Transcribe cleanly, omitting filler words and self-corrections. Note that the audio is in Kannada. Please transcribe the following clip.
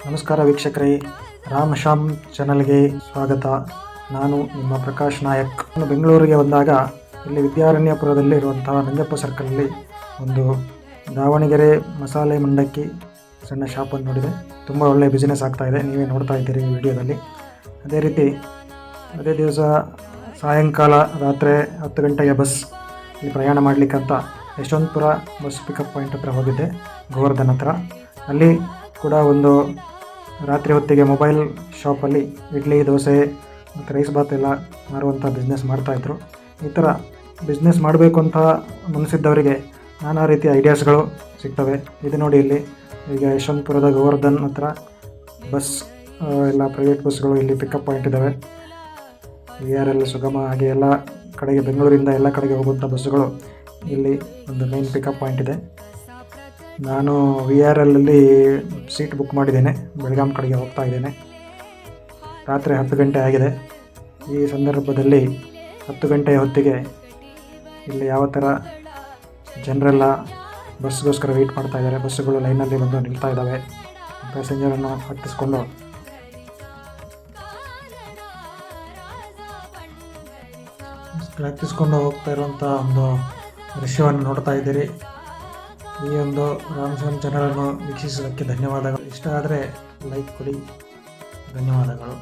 ನಮಸ್ಕಾರ ವೀಕ್ಷಕರೇ, ರಾಮ್ ಶ್ಯಾಮ್ ಚಾನಲ್ಗೆ ಸ್ವಾಗತ. ನಾನು ನಿಮ್ಮ ಪ್ರಕಾಶ್ ನಾಯಕ್. ನಾನು ಬೆಂಗಳೂರಿಗೆ ಬಂದಾಗ ಇಲ್ಲಿ ವಿದ್ಯಾರಣ್ಯಪುರದಲ್ಲಿ ಇರುವಂತಹ ನಂಜಪ್ಪ ಸರ್ಕಲಲ್ಲಿ ಒಂದು ದಾವಣಗೆರೆ ಮಸಾಲೆ ಮಂಡಕ್ಕಿ ಸಣ್ಣ ಶಾಪನ್ನು ನೋಡಿದೆ. ತುಂಬ ಒಳ್ಳೆಯ ಬಿಸ್ನೆಸ್ ಆಗ್ತಾಯಿದೆ, ನೀವೇ ನೋಡ್ತಾ ಇದ್ದೀರಿ ಈ ವಿಡಿಯೋದಲ್ಲಿ. ಅದೇ ದಿವಸ ಸಾಯಂಕಾಲ ರಾತ್ರಿ 10 ಗಂಟೆಗೆ ಬಸ್ ಇಲ್ಲಿ ಪ್ರಯಾಣ ಮಾಡಲಿಕ್ಕಂತ ಯಶವಂತಪುರ ಬಸ್ ಪಿಕಪ್ ಪಾಯಿಂಟ್ ಹತ್ರ ಹೋಗಿದ್ದೆ, ಗೋವರ್ಧನ್ ಹತ್ರ. ಅಲ್ಲಿ ಕೂಡ ಒಂದು ರಾತ್ರಿ ಹೊತ್ತಿಗೆ ಮೊಬೈಲ್ ಶಾಪಲ್ಲಿ ಇಡ್ಲಿ, ದೋಸೆ ಮತ್ತು ರೈಸ್ ಬಾತ್ ಎಲ್ಲ ಮಾರುವಂಥ ಬಿಸ್ನೆಸ್ ಮಾಡ್ತಾಯಿದ್ರು. ಈ ಥರ ಬಿಸ್ನೆಸ್ ಮಾಡಬೇಕು ಅಂತ ಮನಸ್ಸಿದ್ದವರಿಗೆ ನಾನಾ ರೀತಿಯ ಐಡಿಯಾಸ್ಗಳು ಸಿಗ್ತವೆ. ಇದು ನೋಡಿ, ಇಲ್ಲಿ ಈಗ ಯಶವಂತಪುರದ ಗೋವರ್ಧನ್ ಹತ್ರ ಬಸ್ ಎಲ್ಲ ಪ್ರೈವೇಟ್ ಬಸ್ಗಳು ಇಲ್ಲಿ ಪಿಕಪ್ ಪಾಯಿಂಟ್ ಇದ್ದಾವೆ. VRL, ಸುಗಮ, ಹಾಗೆ ಎಲ್ಲ ಕಡೆಗೆ ಬೆಂಗಳೂರಿಂದ ಎಲ್ಲ ಕಡೆಗೆ ಹೋಗುವಂಥ ಬಸ್ಸುಗಳು ಇಲ್ಲಿ ಒಂದು ಮೇನ್ ಪಿಕಪ್ ಪಾಯಿಂಟ್ ಇದೆ. ನಾನು VRLಲ್ಲಿ ಸೀಟ್ ಬುಕ್ ಮಾಡಿದ್ದೇನೆ, ಬೆಳಗಾಂ ಕಡೆಗೆ ಹೋಗ್ತಾ ಇದ್ದೇನೆ. ರಾತ್ರಿ 10 ಗಂಟೆ ಆಗಿದೆ. ಈ ಸಂದರ್ಭದಲ್ಲಿ 10 ಗಂಟೆಯ ಹೊತ್ತಿಗೆ ಇಲ್ಲಿ ಯಾವ ಥರ ಜನರೆಲ್ಲ ಬಸ್ಗೋಸ್ಕರ ವೆಯ್ಟ್ ಮಾಡ್ತಾ ಇದ್ದಾರೆ. ಬಸ್ಸುಗಳು ಲೈನಲ್ಲಿ ಬಂದು ನಿಲ್ತಾ ಇದ್ದಾವೆ. ಪ್ಯಾಸೆಂಜರನ್ನು ಹತ್ತಿಸ್ಕೊಂಡು ಹೋಗ್ತಾ ಇರುವಂಥ ಒಂದು ದೃಶ್ಯವನ್ನು ನೋಡ್ತಾ ಇದ್ದೀರಿ. ಈ ಒಂದು ರಾಮ್ ಶ್ಯಾಮ್ ಚಾನಲನ್ನು ವೀಕ್ಷಿಸೋದಕ್ಕೆ ಧನ್ಯವಾದಗಳು. ಇಷ್ಟ ಆದರೆ ಲೈಕ್ ಕೊಡಿ. ಧನ್ಯವಾದಗಳು.